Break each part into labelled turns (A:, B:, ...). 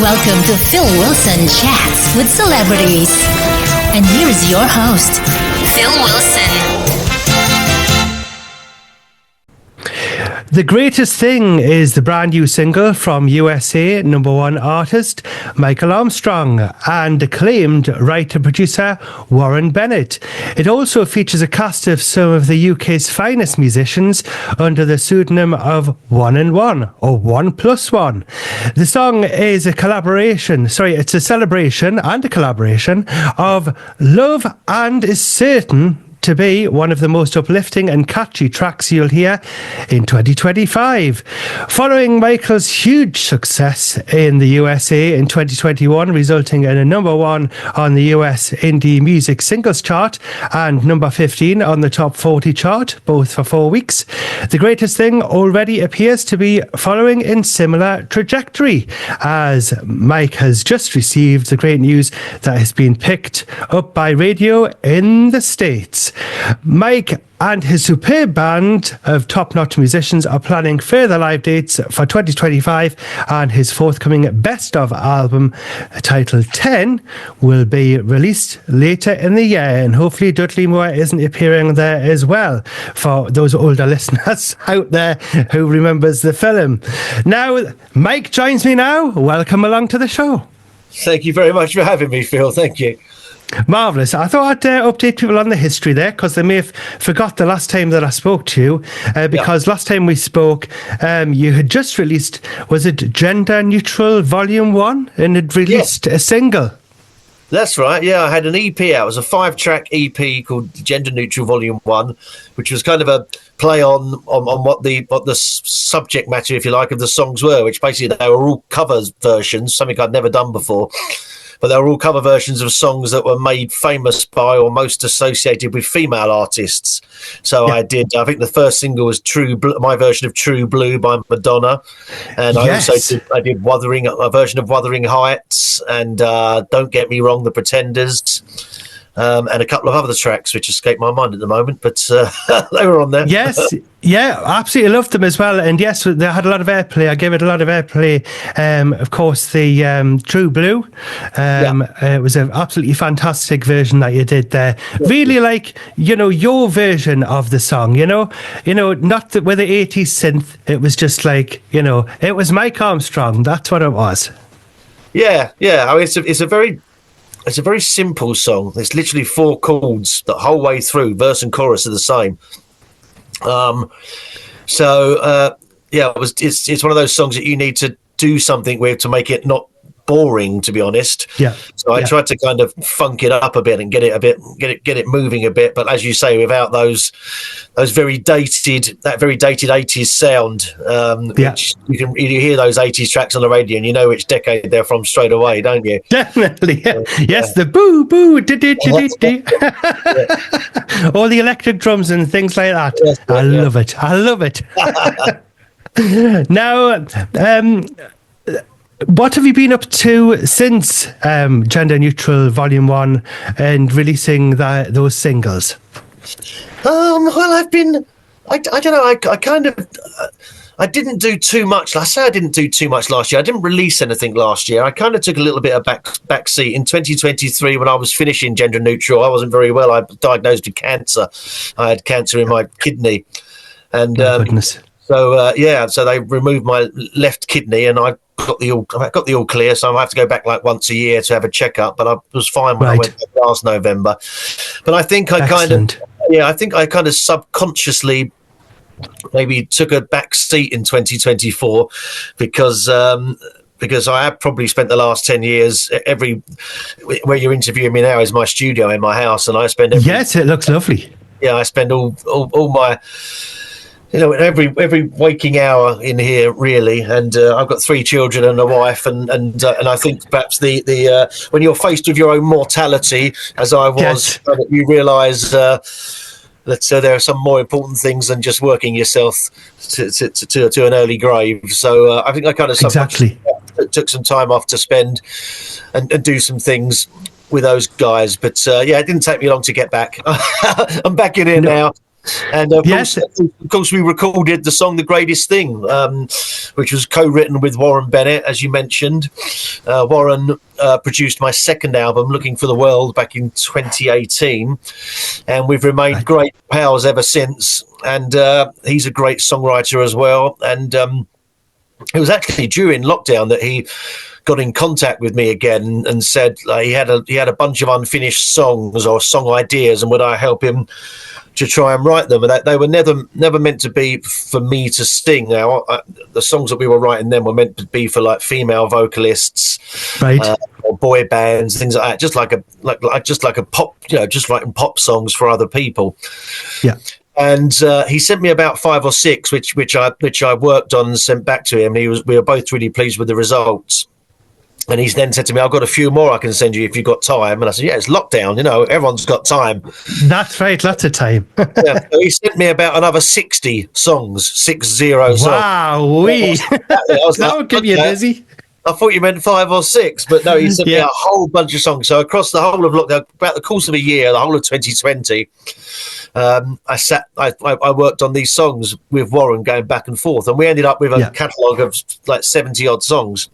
A: Welcome to Phil Wilson Chats with Celebrities. And here's your host, Phil Wilson.
B: The Greatest Thing is the brand new single from USA #1 artist Michael Armstrong and acclaimed writer-producer Warren Bennett. It also features a cast of some of the UK's finest musicians under the pseudonym of One and One, or 1+1. The song is it's a celebration and a collaboration of love and is certain to be one of the most uplifting and catchy tracks you'll hear in 2025. Following Michael's huge success in the USA in 2021, resulting in a #1 on the US Indie Music Singles Chart and number 15 on the Top 40 chart, both for 4 weeks, The Greatest Thing already appears to be following in similar trajectory, as Mike has just received the great news that has been picked up by radio in the States. Mike and his superb band of top-notch musicians are planning further live dates for 2025, and his forthcoming Best Of album, titled 10, will be released later in the year, and hopefully Dudley Moore isn't appearing there as well, for those older listeners out there who remembers the film. Now, Mike joins me now. Welcome along to the show.
C: Thank you very much for having me, Phil. Thank you.
B: Marvellous. I thought I'd update people on the history there, because they may have forgot the last time that I spoke to you, because last time we spoke, you had just released, was it Gender Neutral Volume 1, and had released a single?
C: That's right, yeah. I had an EP out. It was a 5-track EP called Gender Neutral Volume 1, which was kind of a play on what the subject matter, if you like, of the songs were, which basically they were all cover versions, something I'd never done before. But they were all cover versions of songs that were made famous by or most associated with female artists. So I think the first single was my version of True Blue by Madonna. And I also did a version of Wuthering Heights and Don't Get Me Wrong, The Pretenders. And a couple of other tracks which escape my mind at the moment, but they were on there.
B: Yes, yeah, absolutely loved them as well. And yes, they had a lot of airplay. I gave it a lot of airplay. Of course, the True Blue. It was an absolutely fantastic version that you did there. Really like, your version of the song, not with the 80s synth. It was just like, it was Mike Armstrong. That's what it was.
C: Yeah. I mean, it's a very simple song. It's literally 4 chords the whole way through. Verse and chorus are the same. It's one of those songs that you need to do something with to make it not boring, to be honest. So I tried to kind of funk it up a bit and get it moving a bit. But as you say, without those very dated 80s sound, which you hear those 80s tracks on the radio and you know which decade they're from straight away, don't you?
B: Definitely. Yes, the boo boo all the electric drums and things like that. Yes, I love it. Now, what have you been up to since Gender Neutral Volume 1 and releasing those singles?
C: Well, I've been, I don't know, I didn't do too much. I say I didn't do too much last year. I didn't release anything last year. I kind of took a little bit of back seat. In 2023, when I was finishing Gender Neutral, I wasn't very well. I was diagnosed with cancer. I had cancer in my kidney. And
B: goodness.
C: So they removed my left kidney, and I got the all clear. So I have to go back like once a year to have a checkup. But I was fine when I went back last November. But I think I kind of subconsciously maybe took a back seat in 2024 because I have probably spent the last 10 years where you're interviewing me now is my studio in my house, and I spend
B: yes, it looks lovely.
C: Yeah, I spend all my every waking hour in here, really, and I've got 3 children and a wife, and I think perhaps the when you're faced with your own mortality, as I was, you realise that there are some more important things than just working yourself to an early grave. So I think I kind of took some time off to spend and do some things with those guys. But it didn't take me long to get back. I'm back in here now. And
B: Yes.
C: of course, we recorded the song "The Greatest Thing," which was co-written with Warren Bennett, as you mentioned. Warren produced my second album, "Looking for the World," back in 2018, and we've remained great pals ever since. And he's a great songwriter as well. And it was actually during lockdown that he got in contact with me again and said he had a bunch of unfinished songs or song ideas, and would I help him to try and write them? And they were never meant to be for me to sing. Now, the songs that we were writing then were meant to be for like female vocalists,
B: Right.
C: or boy bands, things like that. Just like a pop, just writing pop songs for other people.
B: Yeah.
C: And he sent me about 5 or 6, which I worked on and sent back to him. We were both really pleased with the results. And he's then said to me, "I've got a few more I can send you if you've got time." And I said, "Yeah, it's lockdown, everyone's got time."
B: That's right, lots of time.
C: Yeah, so he sent me about another 60 songs, 60 songs.
B: Wow, that would keep you busy.
C: I thought you meant 5 or 6, but no, he sent me a whole bunch of songs. So across the whole of lockdown, about the course of a year, the whole of 2020, I worked on these songs with Warren, going back and forth, and we ended up with a catalogue of like 70 odd songs.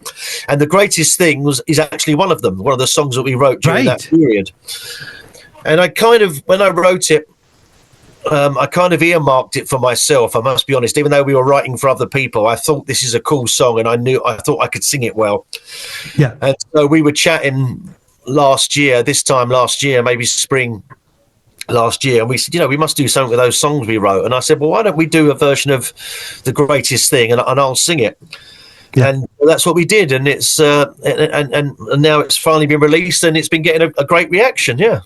C: And The Greatest Thing is actually one of them, one of the songs that we wrote during that period. And when I wrote it, I kind of earmarked it for myself, I must be honest. Even though we were writing for other people, I thought this is a cool song, and I thought I could sing it well.
B: Yeah.
C: And so we were chatting this time last year, maybe spring last year, and we said, we must do something with those songs we wrote. And I said, well, why don't we do a version of The Greatest Thing, and I'll sing it. Yeah. And that's what we did, and it's and now it's finally been released, and it's been getting a great reaction. Yeah.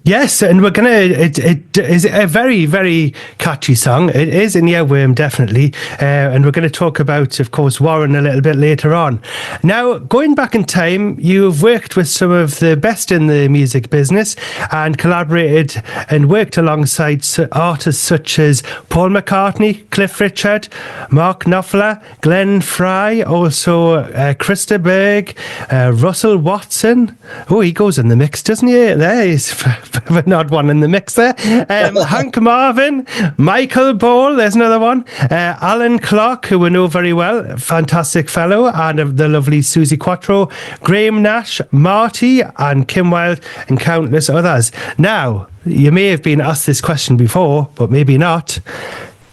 B: Yes, and we're gonna. It is a very, very catchy song. It is an earworm, definitely, and we're going to talk about, of course, Warren a little bit later on. Now, going back in time, you've worked with some of the best in the music business and collaborated and worked alongside artists such as Paul McCartney, Cliff Richard, Mark Knopfler, Glenn Fry, also Krista Berg, Russell Watson. Oh, he goes in the mix, doesn't he? There he's an odd one in the mix there. Hank Marvin, Michael Ball, there's another one. Alan Clark, who we know very well, fantastic fellow, and the lovely Susie Quattro, Graham Nash, Marty, and Kim Wilde, and countless others. Now, you may have been asked this question before, but maybe not,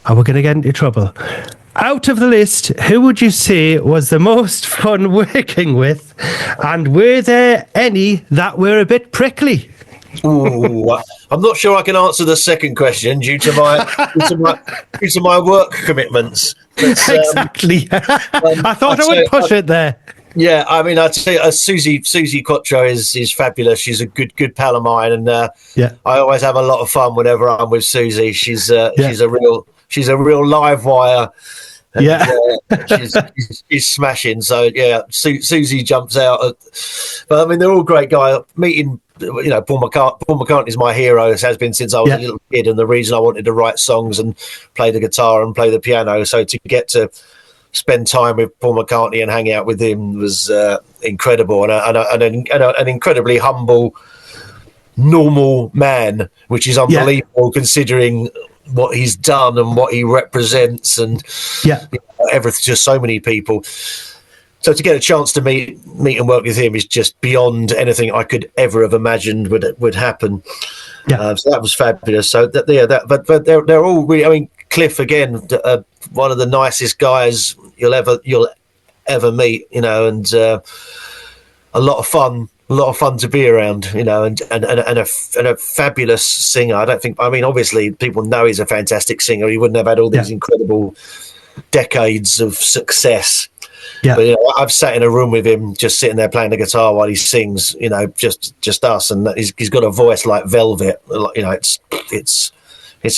B: and we're going to get into trouble. Out of the list, who would you say was the most fun working with, and were there any that were a bit prickly?
C: Ooh, I'm not sure I can answer the second question due to my work commitments. But,
B: exactly. I thought I would push it there.
C: Yeah, I mean, I'd say Susie Quattro is fabulous. She's a good pal of mine, and I always have a lot of fun whenever I'm with Susie. She's a real live wire. And, she's smashing. So yeah, Susie jumps out. But I mean, they're all great guys. Meeting, Paul McCartney is my hero. It has been since I was a little kid, and the reason I wanted to write songs and play the guitar and play the piano. So to get to spend time with Paul McCartney and hang out with him was incredible, and an incredibly humble, normal man, which is unbelievable considering what he's done and what he represents, and everything to so many people. So to get a chance to meet and work with him is just beyond anything I could ever have imagined would happen. So that was fabulous. So but they're all really. I mean, Cliff again, one of the nicest guys you'll ever meet. And a lot of fun to be around. And a fabulous singer. Obviously people know he's a fantastic singer. He wouldn't have had all these incredible decades of success. Yeah, but I've sat in a room with him, just sitting there playing the guitar while he sings. Just us, and he's got a voice like velvet. It's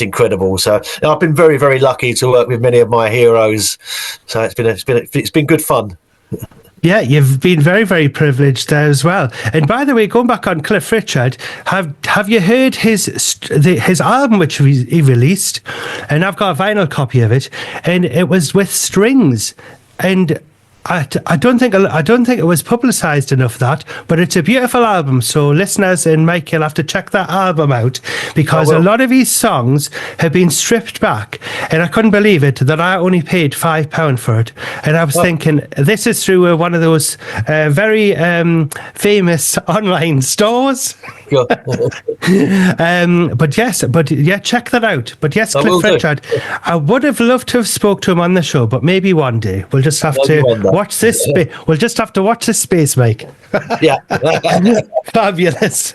C: incredible. So I've been very, very lucky to work with many of my heroes. So it's been good fun.
B: Yeah, you've been very, very privileged there as well. And by the way, going back on Cliff Richard, have you heard his album which he released? And I've got a vinyl copy of it, and it was with strings. And I don't think it was publicised enough, that, but it's a beautiful album. So listeners and Mike, you'll have to check that album out, because a lot of these songs have been stripped back, and I couldn't believe it that I only paid £5 for it. And I was thinking, this is through one of those very famous online stores. But yeah, check that out. But yes, Cliff Richard, I would have loved to have spoke to him on the show, but maybe one day. We'll just have to watch this. We'll just have to watch this space, Mike.
C: Yeah.
B: Fabulous.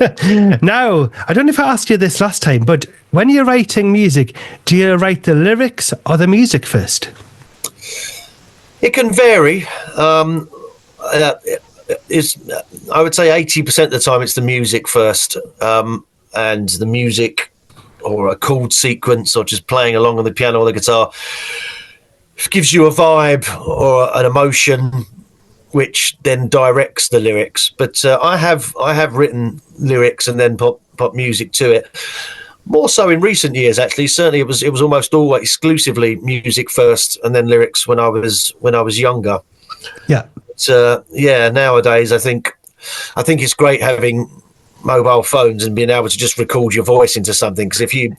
B: Now, I don't know if I asked you this last time, but when you're writing music, do you write the lyrics or the music first?
C: It can vary. I would say 80% of the time it's the music first, and the music or a chord sequence or just playing along on the piano or the guitar gives you a vibe or an emotion which then directs the lyrics. But I have written lyrics and then pop music to it. More so in recent years, actually. Certainly, it was almost always exclusively music first and then lyrics when I was younger.
B: Yeah.
C: But, nowadays I think it's great having mobile phones and being able to just record your voice into something, because if you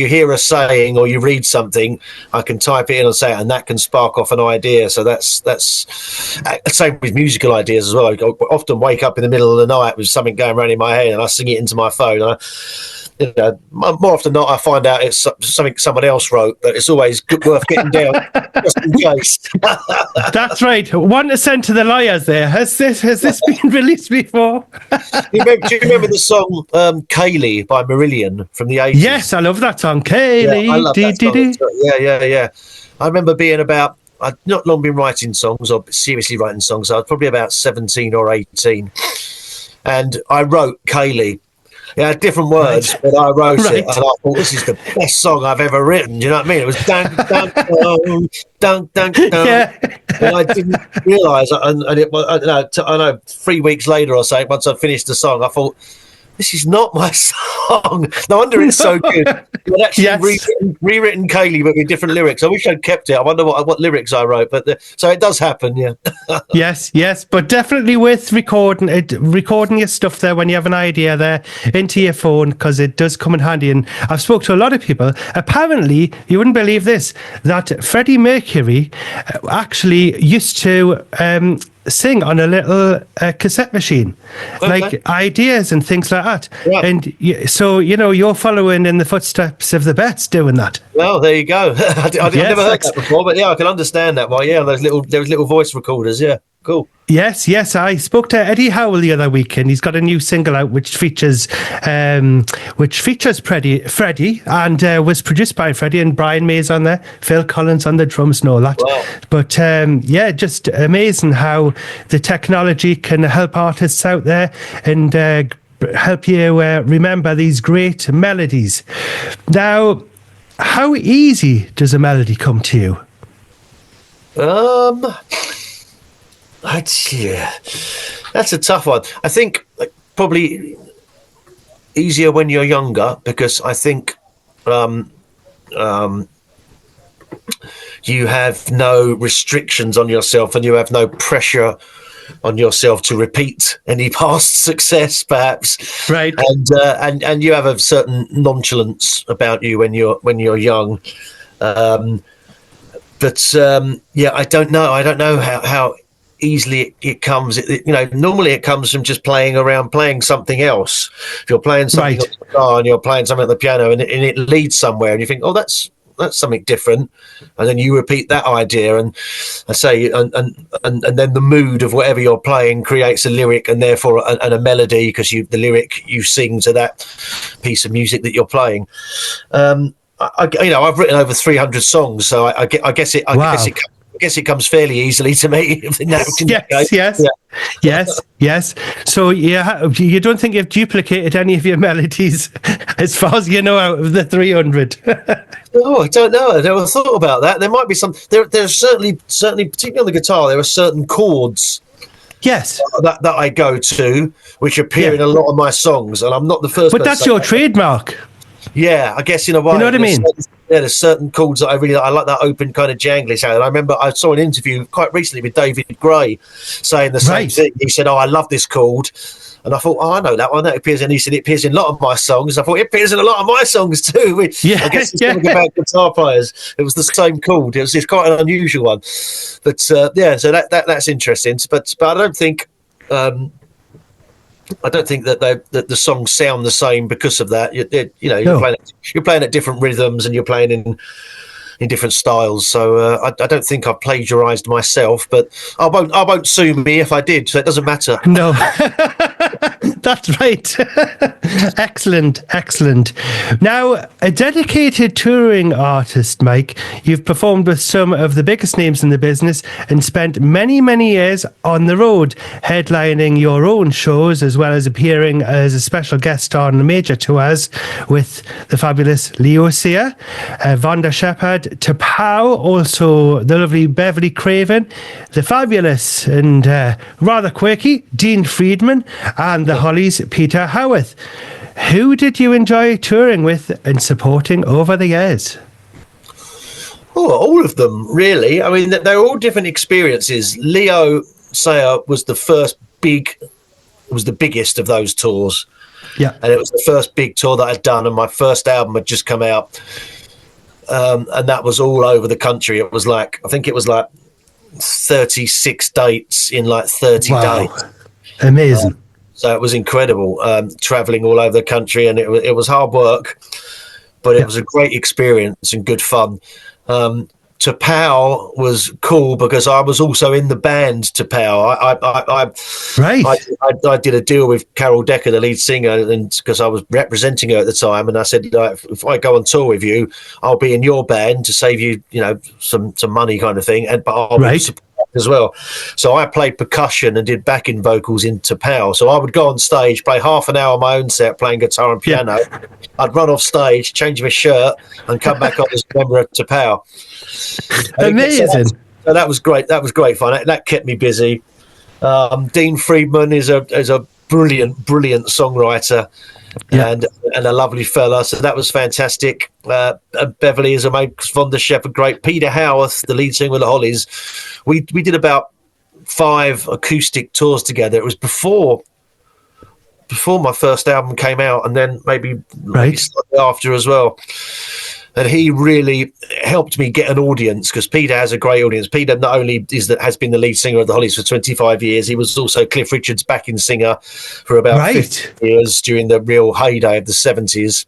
C: hear a saying or you read something, I can type it in and say it, and that can spark off an idea. So that's same with musical ideas as well. I often wake up in the middle of the night with something going around in my head and I sing it into my phone. More often than not, I find out it's something someone else wrote, but it's always worth getting down just in case.
B: That's right. One to send to the lawyers there. Has this been released before?
C: Do you remember the song Kaylee by Marillion from the 80s?
B: Yes, I love that song. Kaylee.
C: Yeah, I love that song. Yeah. I remember being I'd not long been writing songs or seriously writing songs. I was probably about 17 or 18. And I wrote Kaylee. Yeah, different words, but I wrote it, and I thought, this is the best song I've ever written. Do you know what I mean? It was dun dun dun dun dun dun. Yeah. And I didn't realise, and it was. I know 3 weeks later or so, once I finished the song, I thought, this is not my song. No wonder it's so good. I'd actually rewritten Kaylee, but with different lyrics. I wish I'd kept it. I wonder what lyrics I wrote. But so it does happen, yeah.
B: Yes, but definitely worth recording your stuff there when you have an idea there into your phone, because it does come in handy. And I've spoke to a lot of people. Apparently, you wouldn't believe this, that Freddie Mercury actually used to sing on a little cassette machine, like ideas and things like that. Yeah. And so, you're following in the footsteps of the best doing that.
C: Well, there you go. I've never heard that before, but yeah, I can understand that. Well, yeah, those little voice recorders. Yeah, cool.
B: Yes. I spoke to Eddie Howell the other week, and he's got a new single out which features Freddie, and was produced by Freddie, and Brian May's on there, Phil Collins on the drums and all that. Wow. But just amazing how the technology can help artists out there and help you remember these great melodies. Now, how easy does a melody come to you?
C: That's a tough one. I think probably easier when you're younger, because I think you have no restrictions on yourself and you have no pressure on yourself to repeat any past success, perhaps.
B: Right.
C: And you have a certain nonchalance about you when you're young. I don't know how easily it comes. Normally it comes from just playing something else. If you're playing something on the guitar and you're playing something on the piano and it leads somewhere and you think, oh, that's something different, and then you repeat that idea, and I say, and then the mood of whatever you're playing creates a lyric and therefore a melody, because the lyric you sing to that piece of music that you're playing. I've written over 300 songs, so I guess it comes fairly easily to me.
B: Yes. So you don't think you've duplicated any of your melodies, as far as you know, out of the 300?
C: Oh, I don't know. I never thought about that. There might be some. There's certainly, particularly on the guitar, there are certain chords.
B: Yes,
C: that I go to, which appear in a lot of my songs, and I'm not the first.
B: But that's your trademark.
C: Yeah, I guess in a way.
B: You know what I mean?
C: Yeah, there's certain chords that I like that open kind of jangly sound. And I remember I saw an interview quite recently with David Gray saying the same thing. He said, "Oh, I love this chord." And I thought, "Oh, I know that one. That appears." And he said, "It appears in a lot of my songs." I thought, "It appears in a lot of my songs too." I guess it's something about guitar players. It was the same chord. It's quite an unusual one. But so that's interesting. But I don't think that the songs sound the same because of that. You're playing at different rhythms and you're playing in different styles. So I don't think I've plagiarised myself, but I won't sue me if I did. So it doesn't matter.
B: No. That's right. Excellent. Now, a dedicated touring artist, Mike, you've performed with some of the biggest names in the business and spent many, many years on the road, headlining your own shows as well as appearing as a special guest on major tours with the fabulous Leo Sayer, Vonda Shepherd, Tapao, also the lovely Beverly Craven, the fabulous and rather quirky Dean Friedman, and the Hollies' Peter Howarth. Who did you enjoy touring with and supporting over the years?
C: Oh, all of them, really. I mean, they're all different experiences. Leo Sayer was the biggest of those tours.
B: Yeah.
C: And it was the first big tour that I'd done, and my first album had just come out. And that was all over the country. It was I think it was 36 dates in 30 days.
B: Amazing.
C: So it was incredible, traveling all over the country, and it was hard work, but it was a great experience and good fun. Tapao was cool because I was also in the band Tapao. I did a deal with Carol Decker, the lead singer, and because I was representing her at the time, and I said, if I go on tour with you, I'll be in your band to save you, some money kind of thing, but I'll be supporting as well. So I played percussion and did backing vocals in Tapao. So I would go on stage, play half an hour of my own set, playing guitar and piano. Yeah. I'd run off stage, change my shirt, and come back on as a member of Tapao.
B: Amazing.
C: So that was great. That was great fun. That kept me busy. Dean Friedman is a brilliant songwriter. And a lovely fella, so that was fantastic. Beverly is a mate, Vonda Shepherd, great. Peter Howarth, the lead singer of the Hollies. We did about 5 acoustic tours together. It was before my first album came out, and then maybe slightly after as well. And he really helped me get an audience because Peter has a great audience. Peter not only has been the lead singer of the Hollies for 25 years, he was also Cliff Richard's backing singer for about 50 years during the real heyday of the 70s.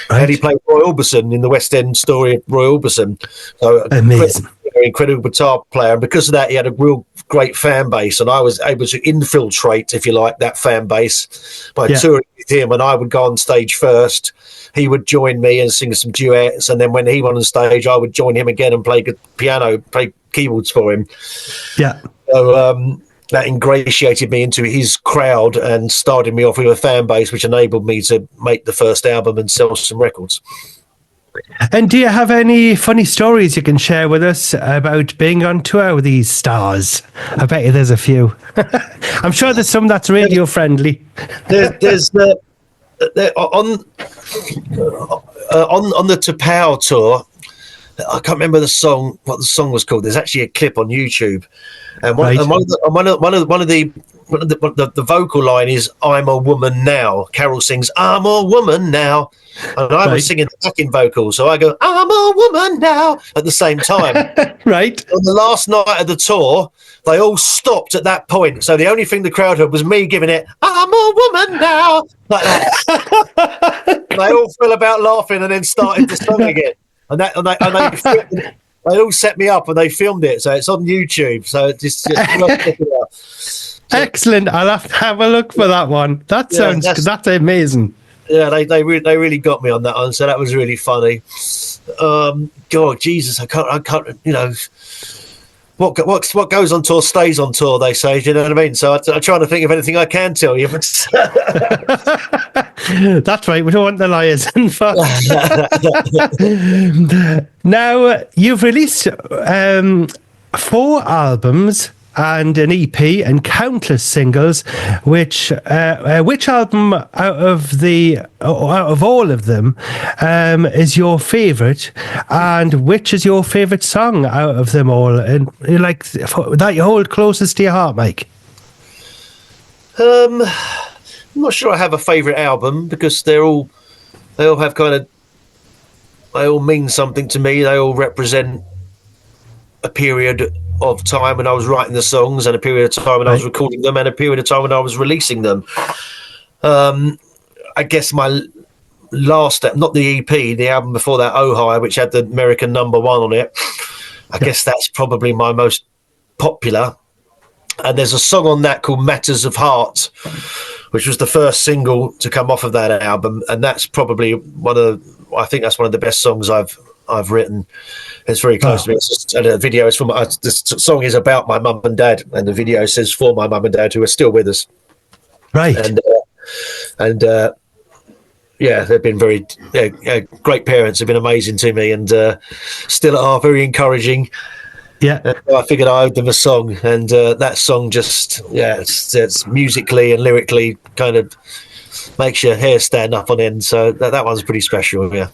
C: Right. And he played Roy Orbison in the West End story of Roy Orbison. So
B: amazing.
C: Incredible guitar player. And because of that, he had a real great fan base. And I was able to infiltrate, if you like, that fan base by touring with him. And I would go on stage first. He would join me and sing some duets, and then when he went on stage, I would join him again and play piano, play keyboards for him. Yeah. So that ingratiated me into his crowd and started me off with a fan base, which enabled me to make the first album and sell some records.
B: And do you have any funny stories you can share with us about being on tour with these stars? I bet you there's a few. I'm sure there's some that's radio friendly.
C: There's on the Tapao tour, I can't remember what the song was called. There's actually a clip on YouTube, and one of the vocal line is "I'm a woman now." Carol sings "I'm a woman now," and I was singing the backing vocal, so I go "I'm a woman now" at the same time.
B: Right.
C: On the last night of the tour, they all stopped at that point, so the only thing the crowd heard was me giving it "I'm a woman now" like that. They all fell about laughing and then started the song again, and they all set me up and they filmed it, so it's on YouTube. So it's just check it out.
B: Excellent. I'll have to have a look for that one. That's amazing.
C: Yeah, they really got me on that one, so that was really funny. God, Jesus, I can't. What goes on tour stays on tour, they say. Do you know what I mean? So I'm trying to think of anything I can tell you.
B: That's right. We don't want the liars. Now, you've released 4 albums and an EP and countless singles. Which album out of all of them is your favourite, and which is your favourite song out of them all? And like that you hold closest to your heart, Mike.
C: I'm not sure I have a favourite album because they all have they all mean something to me. They all represent a period of time when I was writing the songs, and a period of time when I was recording them, and a period of time when I was releasing them. I guess my last, not the EP, the album before that, Ohio, which had the American #1 on it, I guess that's probably my most popular. And there's a song on that called Matters of Heart, which was the first single to come off of that album, and that's probably I think that's one of the best songs I've written. It's very close to me. And the video is from this song is about my mum and dad, and the video says for my mum and dad who are still with us.
B: Right.
C: And yeah, they've been very great parents. They've been amazing to me, and still are very encouraging.
B: Yeah,
C: I figured I owed them a song, and that song just it's musically and lyrically kind of makes your hair stand up on end. So that one's pretty special. Yeah.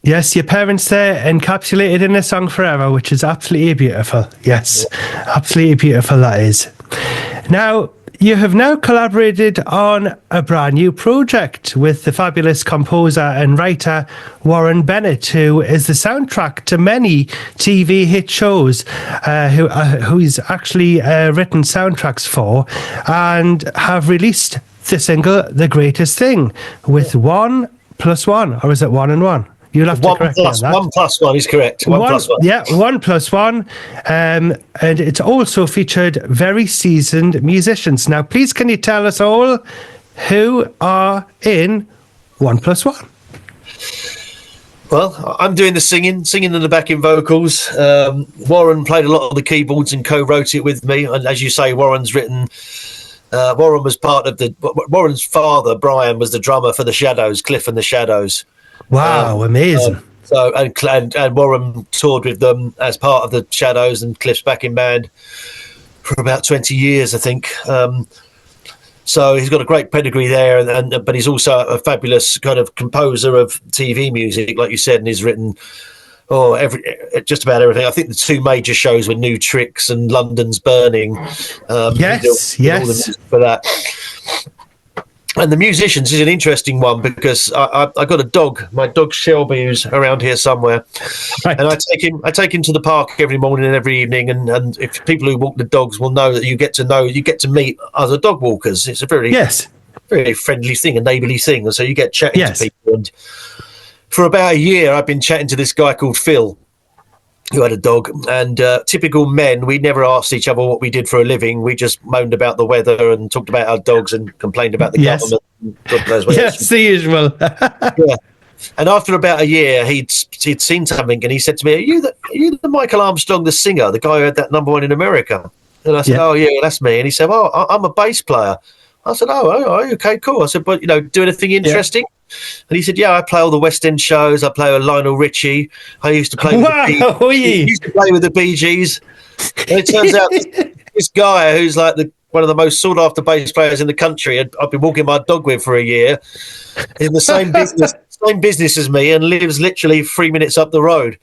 B: Yes, your parents there encapsulated in a song forever, which is absolutely beautiful. Yes, absolutely beautiful that is. Now, you have now collaborated on a brand new project with the fabulous composer and writer Warren Bennett, who is the soundtrack to many TV hit shows, who he's actually written soundtracks for, and have released the single "The Greatest Thing" with 1+1, or is it 1 and 1? You'll have to correct me on that.
C: 1+1 is correct. 1+1.
B: Yeah, 1+1. And it's also featured very seasoned musicians. Now, please, can you tell us all who are in 1+1?
C: Well, I'm doing the singing in the backing vocals. Warren played a lot of the keyboards and co-wrote it with me. And as you say, Warren was part of Warren's father, Brian, was the drummer for the Shadows, Cliff and the Shadows.
B: Wow, amazing.
C: So and Warren toured with them as part of the Shadows and Cliff's backing band for about 20 years, I think. So he's got a great pedigree there, but he's also a fabulous kind of composer of TV music, like you said, and he's written just about everything. I think the two major shows were New Tricks and London's Burning.
B: Yes.
C: For that. And the musicians is an interesting one because I got a dog. My dog Shelby, who's around here somewhere, right. And I take him to the park every morning and every evening. And if people who walk the dogs will know that you get to meet other dog walkers. It's a very friendly thing, a neighbourly thing. And so you get chatting to people. And for about a year, I've been chatting to this guy called Phil, who had a dog, and typical men, we never asked each other what we did for a living. We just moaned about the weather and talked about our dogs and complained about the government.
B: Yes, the usual.
C: Yeah. And after about a year, he'd seen something, and he said to me, "Are you the Michael Armstrong, the singer, the guy who had that #1 in America?" And I said, "Oh yeah, that's me." And he said, "Oh, I'm a bass player." I said, "Oh, okay, cool." I said, "But do anything interesting?" And he said, "Yeah, I play all the West End shows. I play with Lionel Richie. I used to play with the Bee Gees." And it turns out this guy who's like one of the most sought after bass players in the country, I've been walking my dog with for a year, in the same business as me, and lives literally 3 minutes up the road.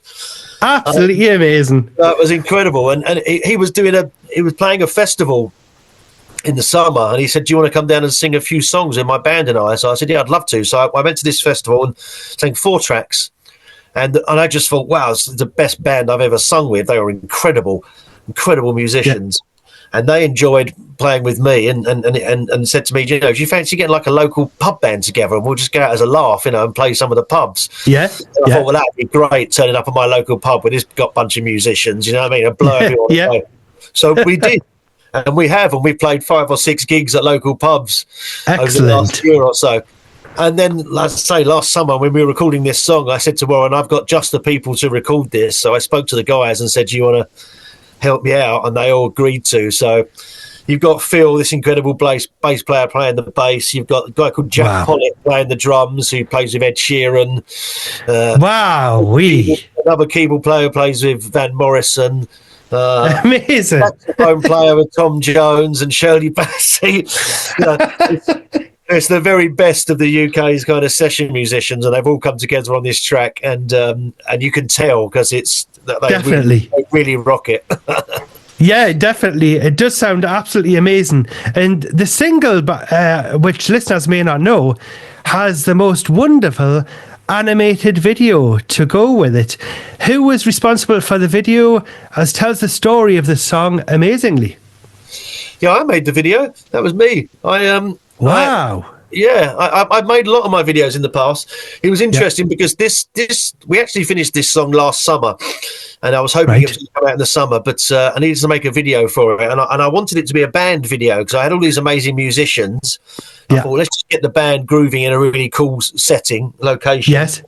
B: Absolutely amazing.
C: That was incredible. And he was playing a festival in the summer, and he said, "Do you want to come down and sing a few songs in my band and I?" So I said, "Yeah, I'd love to." So I went to this festival and sang 4 tracks, and I just thought, wow, it's the best band I've ever sung with. They were incredible musicians, and they enjoyed playing with me and said to me, "Do you fancy getting like a local pub band together, and we'll just go out as a laugh, and play some of the pubs?"
B: Yeah.
C: And I thought, well, that'd be great, turning up at my local pub with this bunch of musicians, you know what I mean, and blow everyone away. So we did. And we've played 5 or 6 gigs at local pubs over the last year or so. And then, last summer, when we were recording this song, I said to Warren, "I've got just the people to record this." So I spoke to the guys and said, "Do you want to help me out?" And they all agreed to. So you've got Phil, this incredible bass player, playing the bass. You've got a guy called Jack Pollitt playing the drums, who plays with Ed Sheeran.
B: Wow.
C: Another keyboard player plays with Van Morrison.
B: Amazing.
C: Saxophone player with Tom Jones and Shirley Bassey. It's the very best of the UK's kind of session musicians, and they've all come together on this track, and you can tell because they
B: Definitely
C: really rock it.
B: Yeah, definitely. It does sound absolutely amazing. And the single, which listeners may not know, has the most wonderful animated video to go with it. Who was responsible for the video, as tells the story of the song amazingly?
C: Yeah, I made the video. That was me.
B: Wow.
C: I've made a lot of my videos in the past. It was interesting because this we actually finished this song last summer, and I was hoping it was going to come out in the summer, but I needed to make a video for it, and I wanted it to be a band video because I had all these amazing musicians. I thought, let's just get the band grooving in a really cool location.
B: Yes.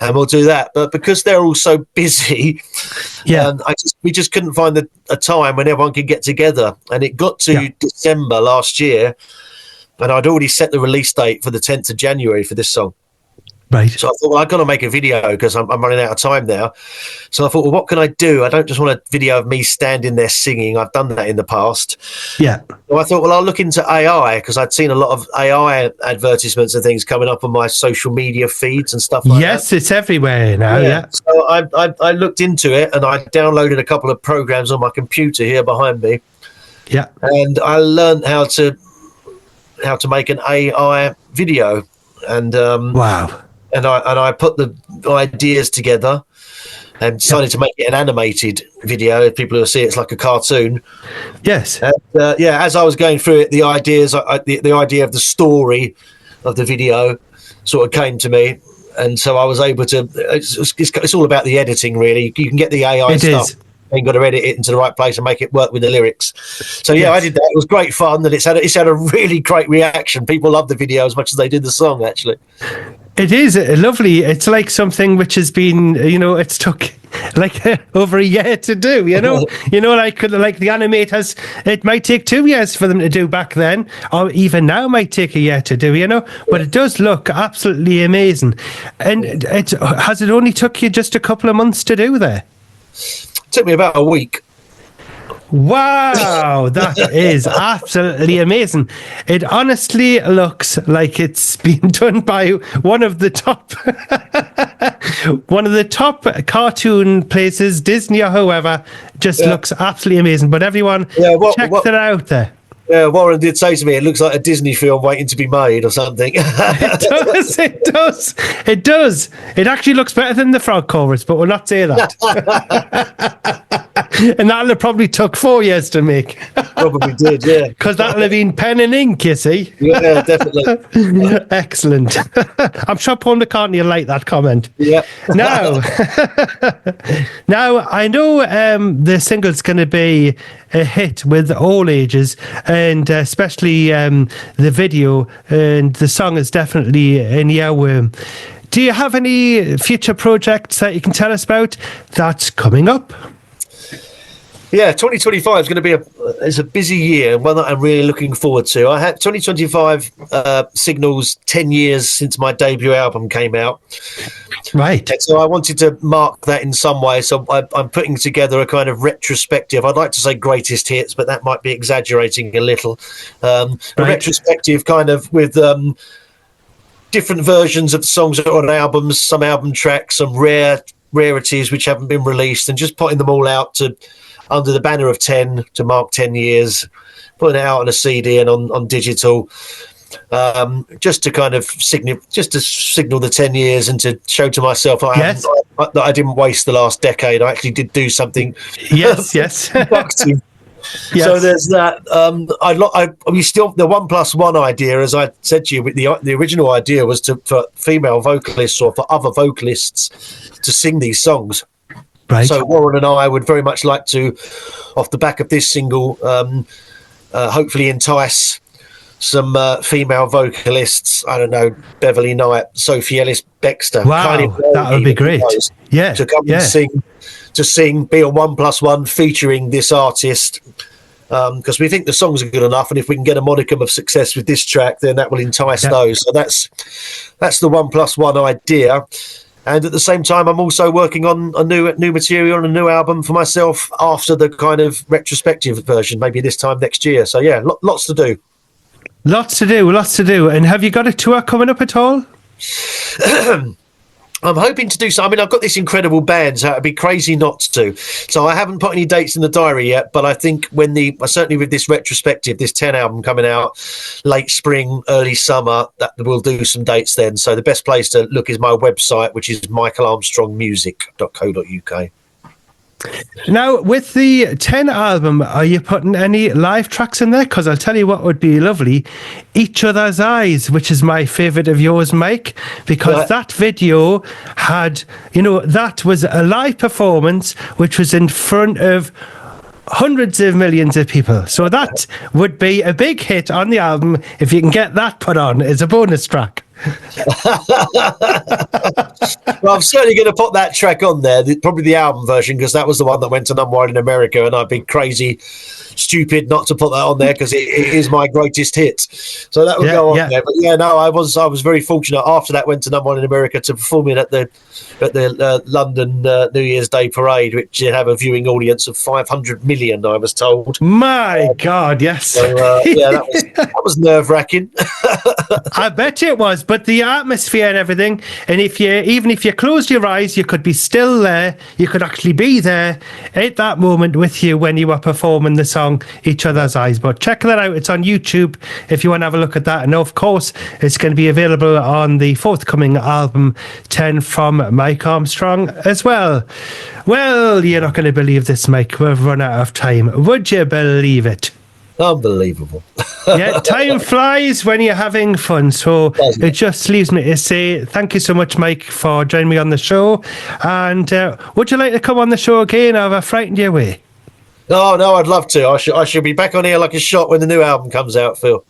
C: And we'll do that. But because they're all so busy, we just couldn't find a time when everyone could get together. And it got to December last year, and I'd already set the release date for the 10th of January for this song.
B: Right.
C: So I thought, well, I've got to make a video because I'm running out of time now. So I thought, well, what can I do? I don't just want a video of me standing there singing. I've done that in the past.
B: Yeah.
C: So I thought, well, I'll look into AI because I'd seen a lot of AI advertisements and things coming up on my social media feeds and stuff like that.
B: Yes, it's everywhere now, yeah.
C: So I looked into it and I downloaded a couple of programs on my computer here behind me.
B: Yeah.
C: And I learned how to make an AI video. And
B: wow.
C: And I put the ideas together and decided to make it an animated video. If people will see it's like a cartoon.
B: Yes.
C: And, as I was going through it, the ideas, the idea of the story of the video sort of came to me. And so I was able to, it's all about the editing, really. You can get the AI stuff. You've got to edit it into the right place and make it work with the lyrics. So I did that. It was great fun, and it's had a really great reaction. People love the video as much as they did the song, actually.
B: It is lovely. It's like something which has been, it's took like over a year to do, like the animators, it might take 2 years for them to do back then, or even now might take a year to do, but it does look absolutely amazing. And has it only took you just a couple of months to do there?
C: It took me about a week.
B: Wow, that is absolutely amazing. It honestly looks like it's been done by one of the top cartoon places, Disney or whoever. Just looks absolutely amazing. But everyone, check it out there.
C: Yeah, Warren did say to me, it looks like a Disney film waiting to be made or something.
B: It does. It actually looks better than the frog chorus, but we'll not say that. And that'll have probably took 4 years to make.
C: Probably did, yeah.
B: Because that'll have been pen and ink, you see.
C: Yeah, definitely.
B: Excellent. I'm sure Paul McCartney will like that comment.
C: Yeah.
B: Now, I know the single's going to be a hit with all ages, and especially the video, and the song is definitely an earworm. Do you have any future projects that you can tell us about that's coming up?
C: Yeah, 2025 is going to be a busy year, one that I'm really looking forward to. I had 2025 signals 10 years since my debut album came out.
B: Right.
C: And so I wanted to mark that in some way. So I'm putting together a kind of retrospective. I'd like to say greatest hits, but that might be exaggerating a little. A retrospective kind of with different versions of the songs that are on albums, some album tracks, some rarities which haven't been released, and just putting them all out under the banner of 10 to mark 10 years, putting it out on a CD and on digital, just to kind of signal the 10 years and to show to myself that I didn't waste the last decade. I actually did do something.
B: Yes.
C: Productive. Yes. So there's that. The 1+1 idea, as I said to you, the original idea was for female vocalists or for other vocalists to sing these songs.
B: Right.
C: So Warren and I would very much like to, off the back of this single, hopefully entice some female vocalists. I don't know, Beverly Knight, Sophie Ellis-Bextor.
B: Wow, that would be great. Yeah,
C: to come and sing, be a 1+1 featuring this artist. Because we think the songs are good enough, and if we can get a modicum of success with this track, then that will entice those. So that's the 1+1 idea. And at the same time, I'm also working on a new material and a new album for myself after the kind of retrospective version, maybe this time next year. So yeah, lots to do.
B: Lots to do. And have you got a tour coming up at all?
C: I'm hoping to do so. I mean, I've got this incredible band, so it'd be crazy not to. So I haven't put any dates in the diary yet, but I think certainly with this retrospective, this 10 album coming out late spring, early summer, that we'll do some dates then. So the best place to look is my website, which is michaelarmstrongmusic.co.uk.
B: Now, with the 10 album, are you putting any live tracks in there? Because I'll tell you what would be lovely. Each Other's Eyes, which is my favourite of yours, Mike, because that video had, that was a live performance which was in front of hundreds of millions of people. So that would be a big hit on the album if you can get that put on as a bonus track.
C: Well, I'm certainly going to put that track on there, probably the album version, because that was the one that went to number one in America, and I'd be crazy stupid not to put that on there because it is my greatest hit. So that would go on there. But yeah, no, I was very fortunate after that went to number one in America to perform it at the London New Year's Day parade, which did have a viewing audience of 500 million, I was told.
B: My God, yes.
C: So, yeah, that was nerve-wracking.
B: I bet it was, but the atmosphere and everything, and even if you closed your eyes, you could be still there. You could actually be there at that moment with you when you were performing the song Each Other's Eyes. But check that out. It's on YouTube if you want to have a look at that. And of course, it's going to be available on the forthcoming album 10 from Mike Armstrong as well. Well, you're not going to believe this, Mike. We've run out of time. Would you believe it?
C: Unbelievable.
B: Yeah, time flies when you're having fun. So it just leaves me to say thank you so much, Mike, for joining me on the show. And would you like to come on the show again, or have I frightened you away?
C: No, I'd love to. I should be back on here like a shot when the new album comes out, Phil.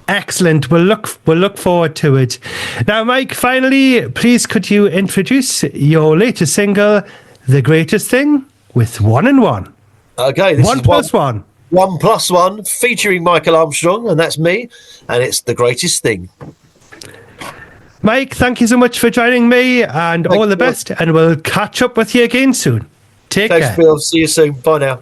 B: Excellent. We'll look forward to it. Now, Mike, finally, please could you introduce your latest single, The Greatest Thing, with 1 and 1.
C: Okay, this
B: One
C: is
B: plus one.
C: 1+1, featuring Michael Armstrong, and that's me, and it's The Greatest Thing.
B: Mike, thank you so much for joining me, and all the best, and we'll catch up with you again soon. Take care.
C: Thanks, Phil. See you soon. Bye now.